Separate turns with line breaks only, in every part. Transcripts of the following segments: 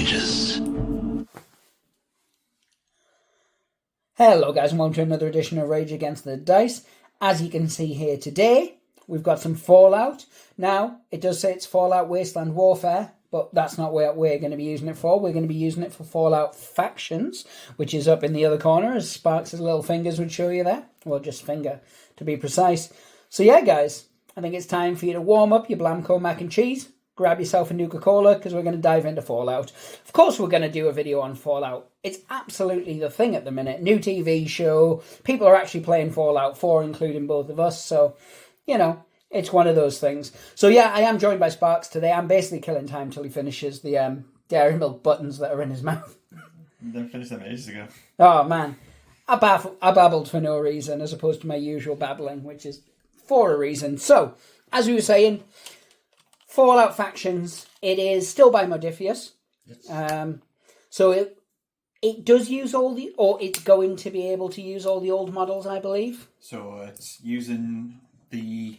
outrageous.
Hello guys and welcome to another edition of Rage Against the Dice. As you can see here today, we've got some Fallout. Now, it does say it's Fallout Wasteland Warfare, but that's not what we're going to be using it for. We're going to be using it for Fallout Factions, which is up in the other corner, as Sparks' little fingers would show you there. Well, just finger, to be precise. So yeah, guys, I think it's time for you to warm up your Blamco mac and cheese. Grab yourself a Nuka-Cola, because we're going to dive into Fallout. Of course, we're going to do a video on Fallout. It's absolutely the thing at the minute. New TV show. People are actually playing Fallout 4, including both of us. So, you know, it's one of those things. So, yeah, I am joined by Sparks today. I'm basically killing time till he finishes the Dairy Milk buttons that are in his mouth.
They finished them ages ago.
Oh, man. I babbled for no reason, as opposed to my usual babbling, which is for a reason. So, as we were saying, Fallout Factions, it is still by Modiphius. Yes. So it does use all the, or it's going to be able to use all the old models, I believe.
So it's using the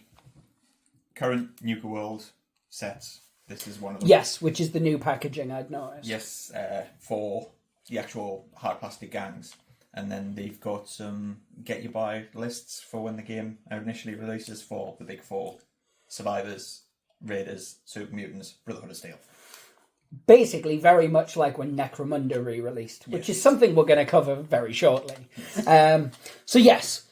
current Nuka World sets. This is one of them.
Yes, which is the new packaging, I'd noticed.
Yes, for the actual hard plastic gangs. And then they've got some get you by lists for when the game initially releases for the big four: Survivors, Raiders, Super Mutants, Brotherhood of Steel.
Basically, very much like when Necromunda re-released, which is something we're going to cover very shortly. So yes,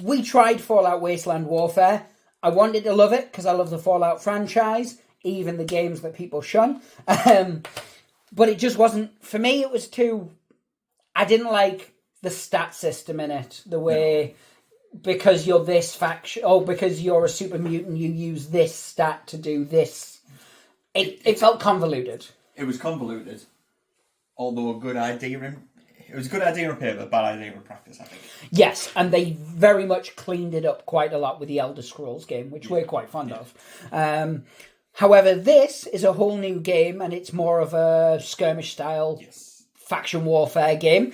we tried Fallout Wasteland Warfare. I wanted to love it because I love the Fallout franchise, even the games that people shun. But it just wasn't, for me, it was too, I didn't like the stat system in it, the way... No. Because you're this faction, or because you're a super mutant, you use this stat to do this. It felt convoluted.
It was convoluted, although a good idea it was a good idea on paper, bad idea in practice, I think. Yes,
and they very much cleaned it up quite a lot with the Elder Scrolls game, which we're quite fond of. However, this is a whole new game, and it's more of a skirmish style faction warfare game,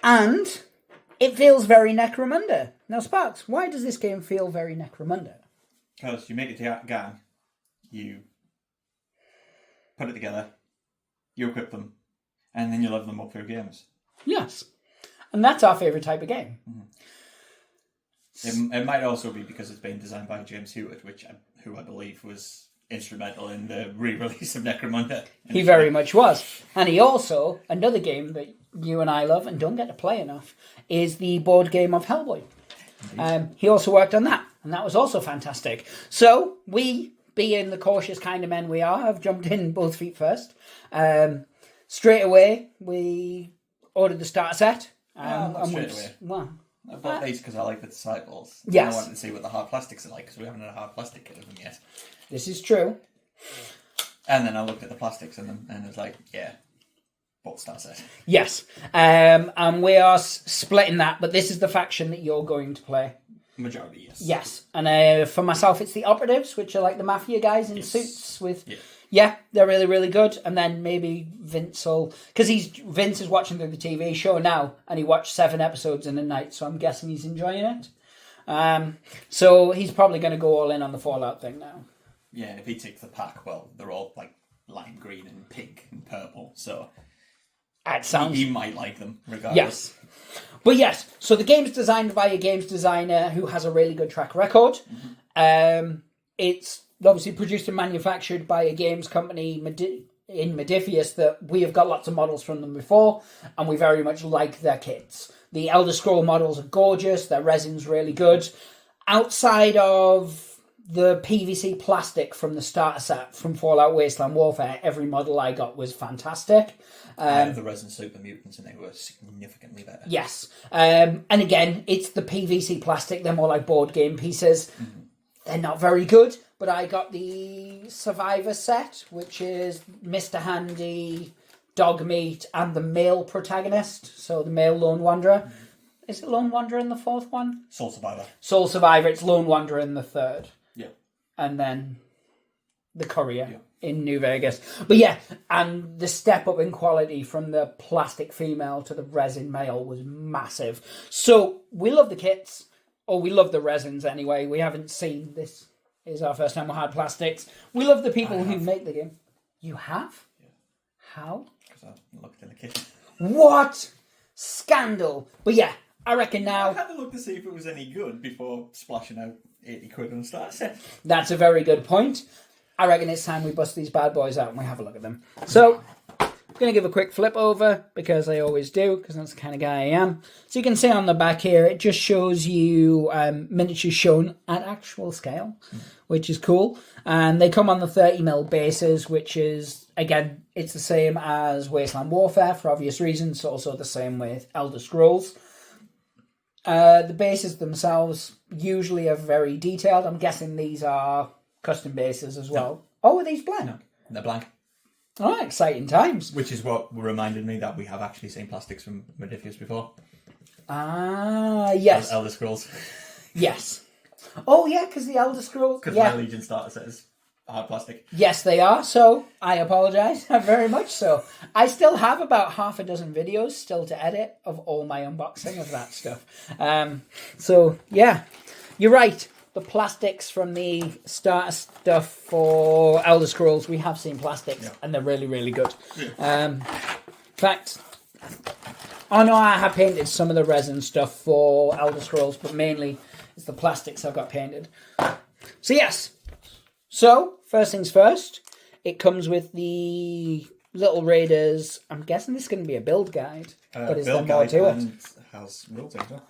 and it feels very Necromunda. Now, Sparks, why does this game feel very Necromunda?
Because you make it a gang, you put it together, you equip them, and then you level them up for your games.
Yes. And that's our favourite type of game.
Mm-hmm. It might also be because it's been designed by James Hewitt, who I believe was instrumental in the re-release of Necromunda.
He very much was. And he also, another game that you and I love and don't get to play enough, is the board game of Hellboy. He also worked on that, and that was also fantastic. So, we, being the cautious kind of men we are, have jumped in both feet first. Straight away, we ordered the starter set.
Not straight away.
Well,
I bought these because I like the disciples.
Yes.
And I wanted to see what the hard plastics are like, because we haven't had a hard plastic kit of them yet.
This is true.
And then I looked at the plastics in them, and it was like, yeah, both starter set.
Yes. And we are splitting that, but this is the faction that you're going to play.
Majority, yes.
Yes. And for myself, it's the operatives, which are like the mafia guys in suits with... Yeah, they're really, really good. And then maybe Vince will... Because Vince is watching the TV show now, and he watched 7 episodes in a night, so I'm guessing he's enjoying it. So he's probably going to go all in on the Fallout thing now.
Yeah, if he takes the pack, well, they're all like lime green and pink and purple, so... He might like them, regardless.
Yes. But yes, so the game's designed by a games designer who has a really good track record. Mm-hmm. It's obviously produced and manufactured by a games company in Modiphius that we have got lots of models from them before, and we very much like their kits. The Elder Scroll models are gorgeous, their resin's really good. Outside of the PVC plastic from the starter set from Fallout Wasteland Warfare, every model I got was fantastic.
The resin Super Mutants, and they were significantly better.
Yes. And again, it's the PVC plastic. They're more like board game pieces. Mm-hmm. They're not very good, but I got the Survivor set, which is Mr. Handy, Dogmeat, and the male protagonist. So the male Lone Wanderer. Mm-hmm. Is it Lone Wanderer in the 4th one?
Soul Survivor.
Soul Survivor. It's Lone Wanderer in the 3rd.
Yeah.
And then the Courier in New Vegas. But yeah, and the step up in quality from the plastic female to the resin male was massive. So we love the kits, or we love the resins anyway. We haven't seen this. Is our first time with hard plastics. We love the people who make the game. You have? Yeah. How?
so I looked in the kitchen.
What? Scandal. But yeah, I reckon now...
I had to look to see if it was any good before splashing out 80 quid on a starter set.
That's a very good point. I reckon it's time we bust these bad boys out and we have a look at them. So, I'm going to give a quick flip over, because I always do, because that's the kind of guy I am. So you can see on the back here, it just shows you miniatures shown at actual scale, which is cool. And they come on the 30mm bases, which is, again, it's the same as Wasteland Warfare for obvious reasons. Also the same with Elder Scrolls. The bases themselves usually are very detailed. I'm guessing these are custom bases as well. No. Oh, are these blank? No,
they're blank.
Oh, exciting times.
Which is what reminded me that we have actually seen plastics from Modiphius before.
Ah, yes.
Elder Scrolls.
Yes. Oh, yeah, because the Elder Scrolls...
Because my Legion starter set is hard plastic.
Yes, they are. So, I apologise. Very much so. I still have about half a dozen videos still to edit of all my unboxing of that stuff. So, yeah. You're right. The plastics from the starter stuff for Elder Scrolls, we have seen plastics, and they're really, really good. Yeah. In fact, I know I have painted some of the resin stuff for Elder Scrolls, but mainly it's the plastics I've got painted. So yes. So, first things first, it comes with the little Raiders. I'm guessing this is going to be a build guide, but is there more to it?
Has rules as well.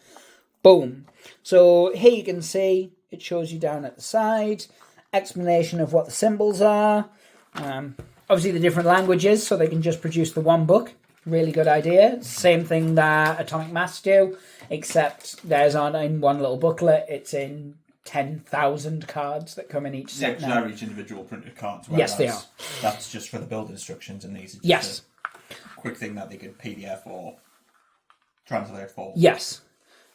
Boom. So here you can see, it shows you down at the side, explanation of what the symbols are. Obviously the different languages, so they can just produce the one book. Really good idea. Same thing that Atomic Mass do, except theirs aren't in one little booklet. It's in 10,000 cards that come in each set.
Yeah, they're each individual printed cards.
Yes, they are.
That's just for the build instructions, and these are just a quick thing that they could PDF or translate for.
Yes.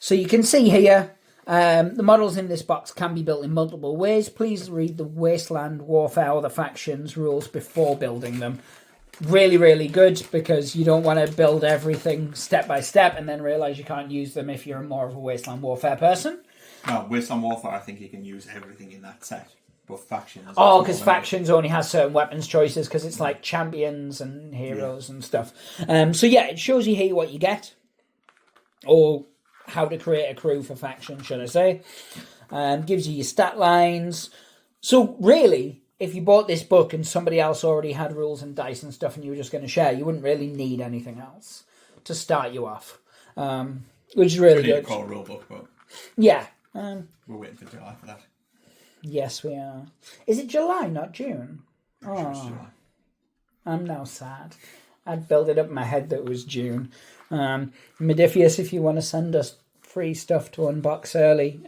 So you can see here, the models in this box can be built in multiple ways. Please read the Wasteland Warfare or the Factions rules before building them. Really, really good, because you don't want to build everything step by step and then realise you can't use them if you're more of a Wasteland Warfare person.
No, Wasteland Warfare, I think you can use everything in that set. But Factions...
Oh, because Factions only has certain weapons choices, because it's like champions and heroes and stuff. So yeah, it shows you here what you get. Or how to create a crew for Faction, should I say. Gives you your stat lines. So really, if you bought this book and somebody else already had rules and dice and stuff and you were just going to share, you wouldn't really need anything else to start you off. Which is really good.
Call a rule book, but...
Yeah.
We're waiting for July for that.
Yes, we are. Is it July, not June?
I'm sure it's July.
I'm now sad. I'd built it up in my head that it was June. Modiphius, if you want to send us free stuff to unbox early,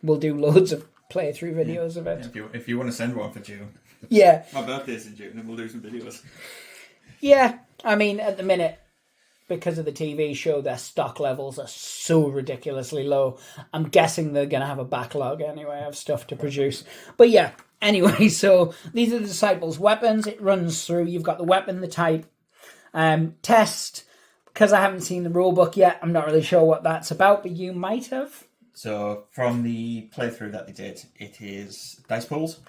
we'll do loads of playthrough videos of it.
Yeah, if you want to send one for June.
Yeah.
My birthday's in June and we'll do some videos.
Yeah, I mean, at the minute, because of the TV show, their stock levels are so ridiculously low. I'm guessing they're going to have a backlog anyway of stuff to produce. But yeah, anyway, so these are the Disciples' weapons. It runs through. You've got the weapon, the type, test. Because I haven't seen the rulebook yet, I'm not really sure what that's about, but you might have.
So, from the playthrough that they did, it is dice pools.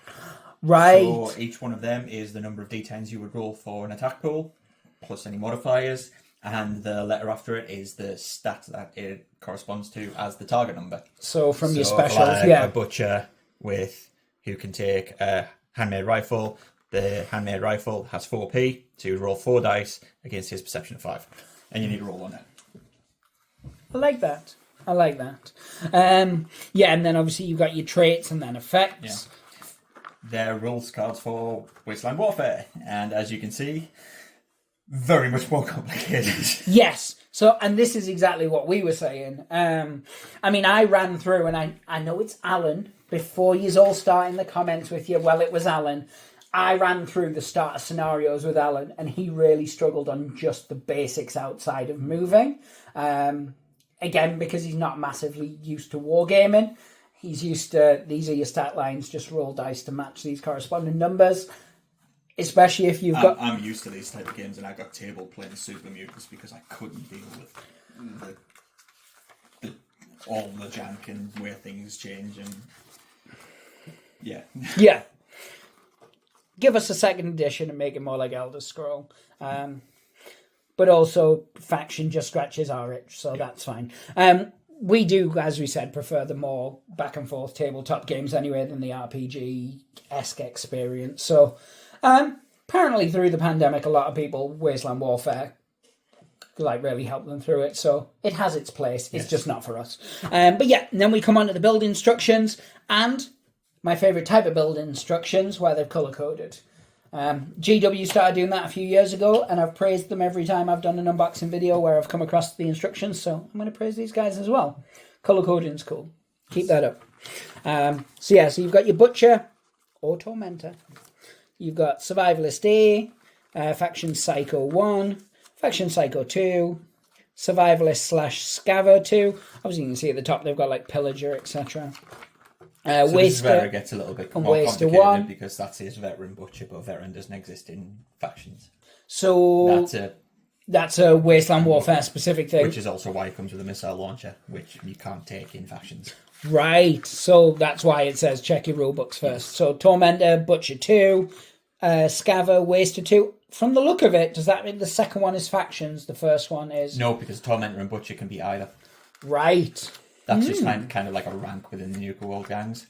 Right.
So, each one of them is the number of d10s you would roll for an attack pool, plus any modifiers, and the letter after it is the stat that it corresponds to as the target number.
So, from your specials, a
butcher who can take a handmade rifle. The handmade rifle has 4p, so you roll 4 dice against his perception of 5. And you need to roll on it.
I like that. Yeah, and then obviously you've got your traits and then effects.
Yeah. They're rules cards for Wasteland Warfare. And as you can see, very much more complicated.
Yes. So, and this is exactly what we were saying. I mean, I ran through, and I know it's Alan, before you all start in the comments with you, well, it was Alan. I ran through the starter scenarios with Alan, and he really struggled on just the basics outside of moving. Again, because he's not massively used to wargaming. He's used to, these are your stat lines, just roll dice to match these corresponding numbers. Especially if you've got...
I'm used to these type of games, and I got tabled playing Super Mutants because I couldn't deal with all the jank and where things change, and... Yeah.
Yeah. Give us a second edition and make it more like Elder Scroll. but also faction just scratches our itch, so that's fine. We do, as we said, prefer the more back and forth tabletop games anyway than the RPG-esque experience. So apparently through the pandemic, a lot of people, Wasteland Warfare really helped them through it. So it has its place. It's just not for us. But yeah, and then we come on to the build instructions, and my favourite type of build instructions where they've colour-coded. GW started doing that a few years ago, and I've praised them every time I've done an unboxing video where I've come across the instructions, so I'm going to praise these guys as well. Colour coding's cool. Keep that up. So you've got your Butcher or Tormentor. You've got Survivalist A, Faction Psycho 1, Faction Psycho 2, Survivalist / Scaver 2. Obviously you can see at the top they've got like Pillager, etc.
So this is where it gets a little bit more complicated because that's his veteran Butcher, but veteran doesn't exist in factions.
So that's a Wasteland Warfare specific thing.
Which is also why it comes with a missile launcher, which you can't take in factions.
Right, so that's why it says check your rulebooks first. So Tormentor, Butcher 2, Scaver, Waster 2. From the look of it, does that mean the second one is factions, the first one is...
No, because Tormentor and Butcher can be either.
Right.
That's just kind of like a rank within the Nuka World gangs.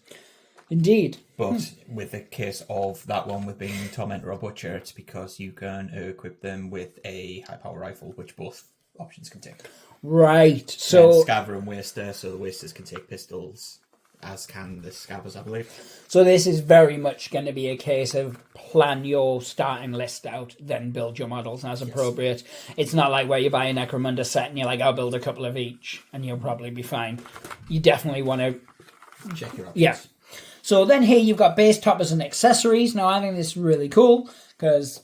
Indeed.
But with the case of that one with being Tormentor or Butcher, it's because you can equip them with a high-power rifle, which both options can take.
Right, so...
And Scaver and Waster, so the Wasters can take pistols, as can the Scavers, I believe.
So this is very much going to be a case of plan your starting list out, then build your models as appropriate. It's not like where you buy a Necromunda set and you're like, I'll build a couple of each, and you'll probably be fine. You definitely want to...
check your options.
Yeah. So then here you've got base toppers and accessories. Now I think this is really cool, because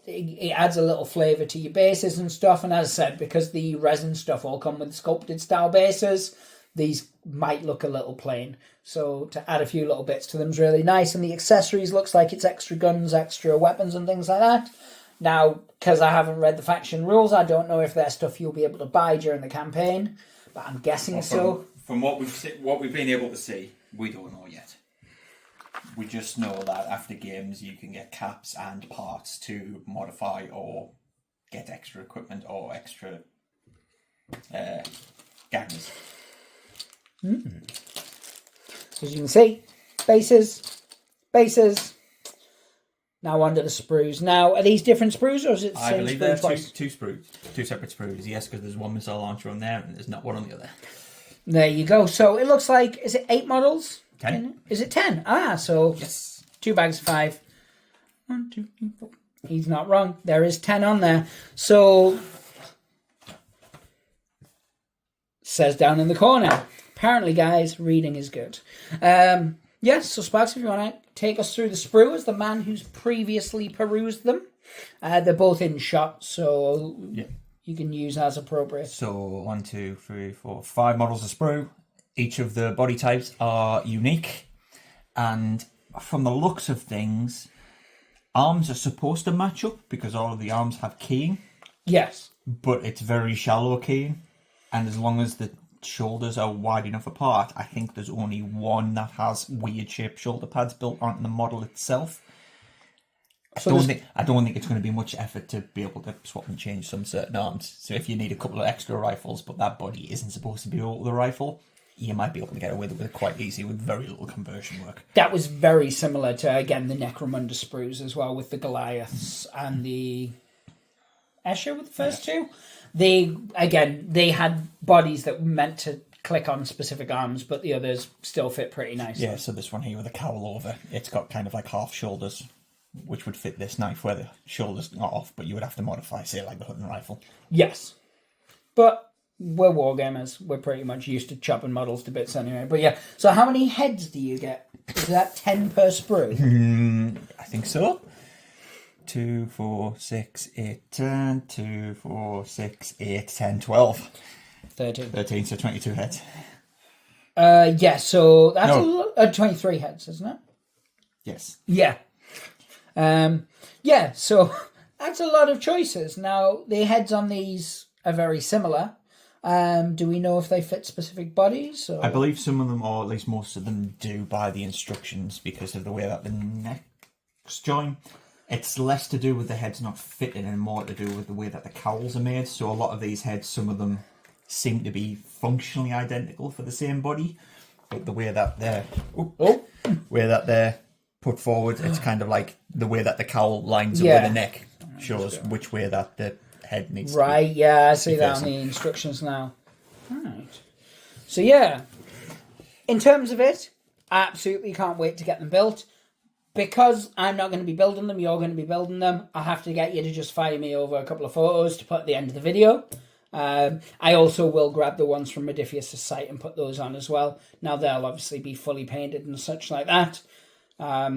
it adds a little flavour to your bases and stuff, and as I said, because the resin stuff all come with sculpted style bases, these might look a little plain. So to add a few little bits to them is really nice. And the accessories looks like it's extra guns, extra weapons and things like that. Now, because I haven't read the faction rules, I don't know if there's stuff you'll be able to buy during the campaign, but I'm guessing so.
From what we've been able to see, we don't know yet. We just know that after games you can get caps and parts to modify or get extra equipment or extra gangs.
As you can see, bases. Now onto the sprues. Now, are these different sprues, or is it the same
I believe
sprue
they're
twice?
two sprues, two separate sprues. Yes, because there's one missile launcher on there and there's not one on the other.
There you go. So it looks like, is it 8 models?
10.
Is it 10? Ah, so
Yes.
2 bags of 5. 1, 2, 3, 4. He's not wrong. There is 10 on there. So, says down in the corner. Apparently, guys, reading is good. Yes, so Sparks, if you want to take us through the sprue as the man who's previously perused them. They're both in shot, so you can use as appropriate.
So 1, 2, 3, 4, 5 models of sprue. Each of the body types are unique, and from the looks of things, arms are supposed to match up because all of the arms have keying.
Yes.
But it's very shallow keying, and as long as the shoulders are wide enough apart, I think there's only one that has weird shaped shoulder pads built onto the model itself. I don't think it's going to be much effort to be able to swap and change some certain arms. So if you need a couple of extra rifles, but that body isn't supposed to be all the rifle, you might be able to get away with it quite easy with very little conversion work.
That was very similar to, again, the Necromunda sprues as well, with the Goliaths and the Escher with the first two. They had bodies that were meant to click on specific arms, but the others still fit pretty nicely.
Yeah, so this one here with a cowl over, it's got kind of like half shoulders, which would fit this knife where the shoulders are off, but you would have to modify, say, like the hunting rifle.
Yes. But we're wargamers. We're pretty much used to chopping models to bits anyway. But yeah, so how many heads do you get? Is that 10 per sprue?
I think so. 2, 4, 6, 8, 10. 2, 4, 6, 8, 10, 12. 13, so 22 heads.
Yeah, so that's 23 heads, isn't it?
Yes.
Yeah. Yeah, so that's a lot of choices. Now, the heads on these are very similar. Do we know if they fit specific bodies? Or?
I believe some of them, or at least most of them, do by the instructions because of the way that the necks join. It's less to do with the heads not fitting and more to do with the way that the cowls are made. So a lot of these heads, some of them seem to be functionally identical for the same body, but the way that they're put forward, it's kind of like the way that the cowl lines up with the neck shows which way that the head needs to be.
Right, yeah, I see that on the instructions now. Right. So yeah, in terms of it, I absolutely can't wait to get them built. Because I'm not going to be building them, you're going to be building them, I'll have to get you to just fire me over a couple of photos to put at the end of the video. I also will grab the ones from Modiphius' site and put those on as well. Now they'll obviously be fully painted and such like that. Are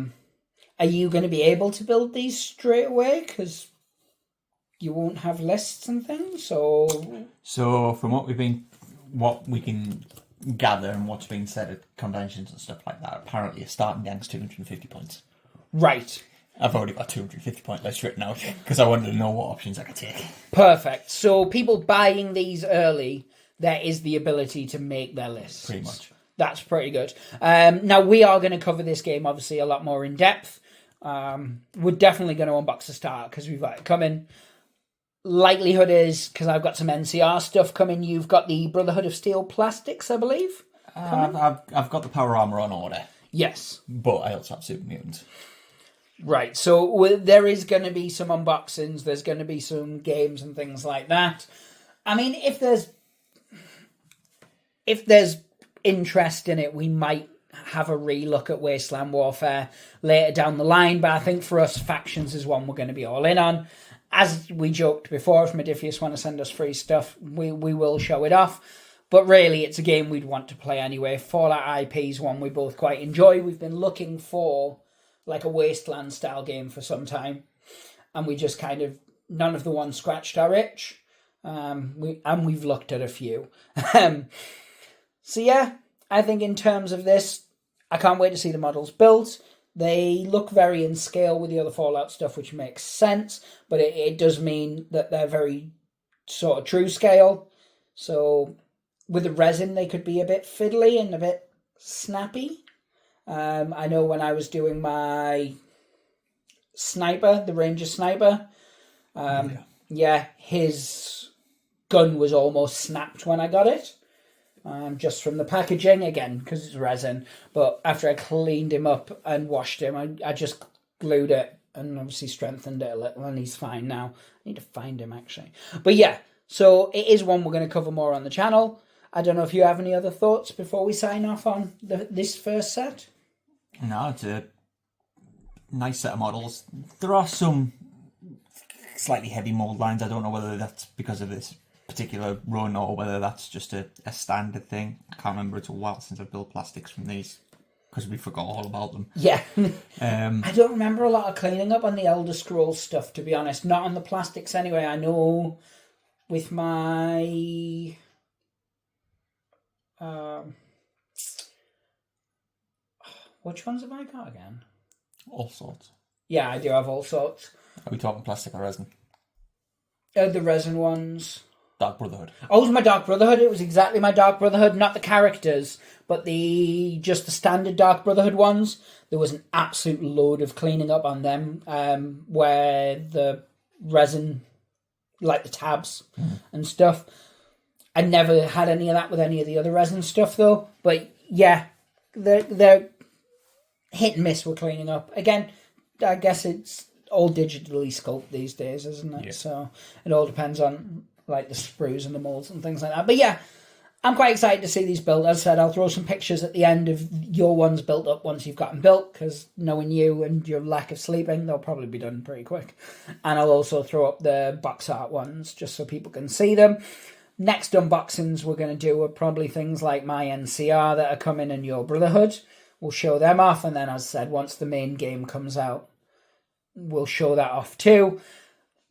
you going to be able to build these straight away? Because you won't have lists and things, So
from what we can gather and what's been said at conventions and stuff like that, apparently a starting gang's 250 points.
Right.
I've already got 250 point list written out because I wanted to know what options I could take.
Perfect. So people buying these early, there is the ability to make their lists.
Pretty much.
That's pretty good. Now, we are going to cover this game, obviously, a lot more in depth. We're definitely going to unbox the start because we've got it coming. Likelihood is, because I've got some NCR stuff coming, you've got the Brotherhood of Steel Plastics, I believe.
I've got the power armor on order.
Yes.
But I also have Super Mutant.
Right, so there is going to be some unboxings, there's going to be some games and things like that. I mean, if there's interest in it, we might have a relook at Wasteland Warfare later down the line, but I think for us, Factions is one we're going to be all in on. As we joked before, if Modiphius want to send us free stuff, we will show it off. But really, it's a game we'd want to play anyway. Fallout IP is one we both quite enjoy. We've been looking for like a Wasteland style game for some time, and we just kind of, none of the ones scratched our itch. We've looked at a few. So yeah, I think in terms of this, I can't wait to see the models built. They look very in scale with the other Fallout stuff, which makes sense, but it does mean that they're very sort of true scale. So with the resin, they could be a bit fiddly and a bit snappy. I know when I was doing my sniper, the Ranger sniper, his gun was almost snapped when I got it. Just from the packaging, again, because it's resin. But after I cleaned him up and washed him, I just glued it and obviously strengthened it a little, and he's fine now. I need to find him, actually. But yeah, so it is one we're going to cover more on the channel. I don't know if you have any other thoughts before we sign off on this first set?
No, it's a nice set of models. There are some slightly heavy mold lines. I don't know whether that's because of this particular run or whether that's just a standard thing. I can't remember. It's a while since I've built plastics from these because we forgot all about them.
Yeah. I don't remember a lot of cleaning up on the Elder Scrolls stuff, to be honest. Not on the plastics anyway. I know with my which ones have I got again?
All sorts.
Yeah, I do have all sorts.
Are we talking plastic or resin?
The resin ones.
Dark Brotherhood.
Oh, it was my Dark Brotherhood. It was exactly my Dark Brotherhood, not the characters, but just the standard Dark Brotherhood ones. There was an absolute load of cleaning up on them, where the resin, like the tabs and stuff. I never had any of that with any of the other resin stuff, though. But yeah, they're hit and miss with cleaning up. Again, I guess it's all digitally sculpted these days, isn't it? Yeah. So it all depends on like the sprues and the molds and things like that. But yeah, I'm quite excited to see these built. As I said, I'll throw some pictures at the end of your ones built up once you've got them built, because knowing you and your lack of sleeping, they'll probably be done pretty quick. And I'll also throw up the box art ones just so people can see them. Next unboxings we're going to do are probably things like my NCR that are coming and your Brotherhood. We'll show them off, and then, as I said, once the main game comes out, we'll show that off too.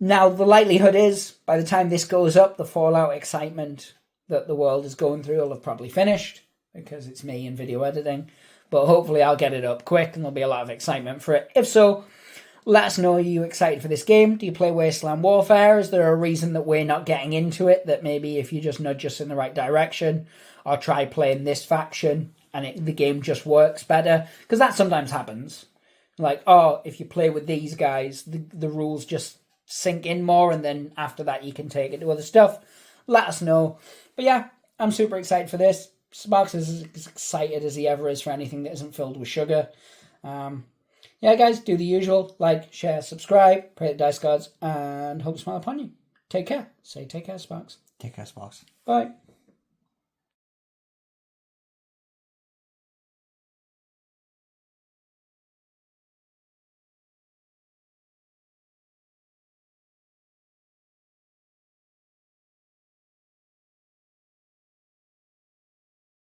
Now, the likelihood is, by the time this goes up, the Fallout excitement that the world is going through will have probably finished, because it's me in video editing. But hopefully I'll get it up quick, and there'll be a lot of excitement for it. If so, let us know, are you excited for this game? Do you play Wasteland Warfare? Is there a reason that we're not getting into it, that maybe if you just nudge us in the right direction, or try playing this faction, and the game just works better? Because that sometimes happens. like, oh, if you play with these guys, the rules just sink in more, and then after that you can take it to other stuff. Let us know. But yeah, I'm super excited for this. Sparks is as excited as he ever is for anything that isn't filled with sugar. Yeah, guys, do the usual. Like, share, subscribe, pray the dice gods, and hope to smile upon you. Take care. Say take care, Sparks.
Take care, Sparks.
Bye.